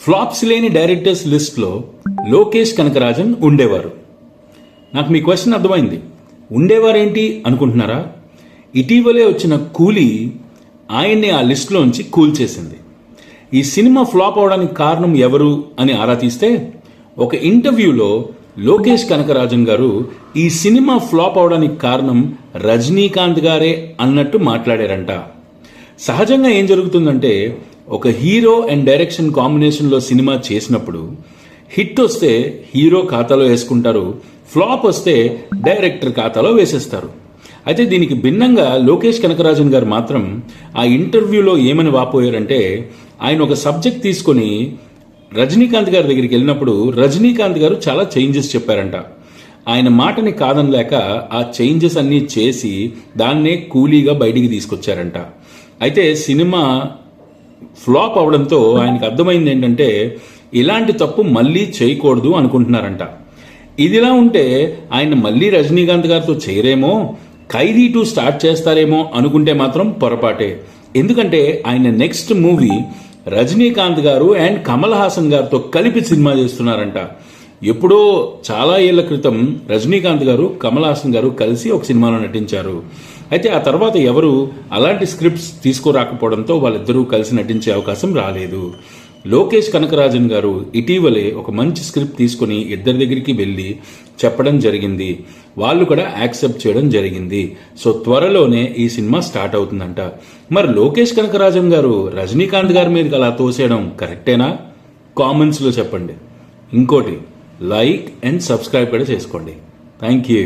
Flops లేని directors లిస్ట్లో లోకేష్ కనకరాజన్ ఉండేవారు. నాకు మీ క్వశ్చన్ అర్థమైంది. ఉండేవారేంటి అనుకుంటున్నారా? ఇటీవలే వచ్చిన కూలీ ఆయన్ని ఆ లిస్టులోంచి కూల్చేసింది. ఈ సినిమా ఫ్లాప్ అవడానికి కారణం ఎవరు అని ఆరా తీస్తే ఒక ఇంటర్వ్యూలో లోకేష్ కనకరాజన్ గారు ఈ సినిమా ఫ్లాప్ అవడానికి కారణం రజనీకాంత్ గారే అన్నట్టు మాట్లాడారంట. సహజంగా ఏం జరుగుతుందంటే, ఒక హీరో అండ్ డైరెక్షన్ కాంబినేషన్లో సినిమా చేసినప్పుడు హిట్ వస్తే హీరో ఖాతాలో వేసుకుంటారు, ఫ్లాప్ వస్తే డైరెక్టర్ ఖాతాలో వేసేస్తారు. అయితే దీనికి భిన్నంగా లోకేష్ కనకరాజన్ గారు మాత్రం ఆ ఇంటర్వ్యూలో ఏమని వాపోయారంటే, ఆయన ఒక సబ్జెక్ట్ తీసుకొని రజనీకాంత్ గారి దగ్గరికి వెళ్ళినప్పుడు రజనీకాంత్ గారు చాలా చేంజెస్ చెప్పారంట. ఆయన మాటని కాదనలేక ఆ చేంజెస్ అన్నీ చేసి దాన్నే కూలీగా బయటికి తీసుకొచ్చారంట. అయితే సినిమా ఫ్లాప్ అవడంతో ఆయనకు అర్థమైంది ఏంటంటే, ఇలాంటి తప్పు మళ్ళీ చేయకూడదు అనుకుంటున్నారంట. ఇదిలా ఉంటే ఆయన మళ్ళీ రజనీకాంత్ గారితో చేయరేమో, ఖైదీ 2 స్టార్ట్ చేస్తారేమో అనుకుంటే మాత్రం పొరపాటే. ఎందుకంటే ఆయన నెక్స్ట్ మూవీ రజనీకాంత్ గారు అండ్ కమల్ హాసన్ గారితో కలిపి సినిమా చేస్తున్నారంట. ఎప్పుడో చాలా ఏళ్ల క్రితం రజనీకాంత్ గారు కమల్ హాసన్ గారు కలిసి ఒక సినిమాలో నటించారు. అయితే ఆ తర్వాత ఎవరు అలాంటి స్క్రిప్ట్స్ తీసుకురాకపోవడంతో వాళ్ళిద్దరూ కలిసి నటించే అవకాశం రాలేదు. లోకేష్ కనకరాజన్ గారు ఇటీవలే ఒక మంచి స్క్రిప్ట్ తీసుకుని ఇద్దరి దగ్గరికి వెళ్ళి చెప్పడం జరిగింది. వాళ్ళు కూడా యాక్సెప్ట్ చేయడం జరిగింది. సో త్వరలోనే ఈ సినిమా స్టార్ట్ అవుతుందంట. మరి లోకేష్ కనకరాజన్ గారు రజనీకాంత్ గారి మీదకి అలా తోసేయడం కరెక్టేనా? కామెంట్స్లో చెప్పండి. ఇంకోటి, లైక్ అండ్ సబ్స్క్రైబ్ కూడా చేసుకోండి. Thank you.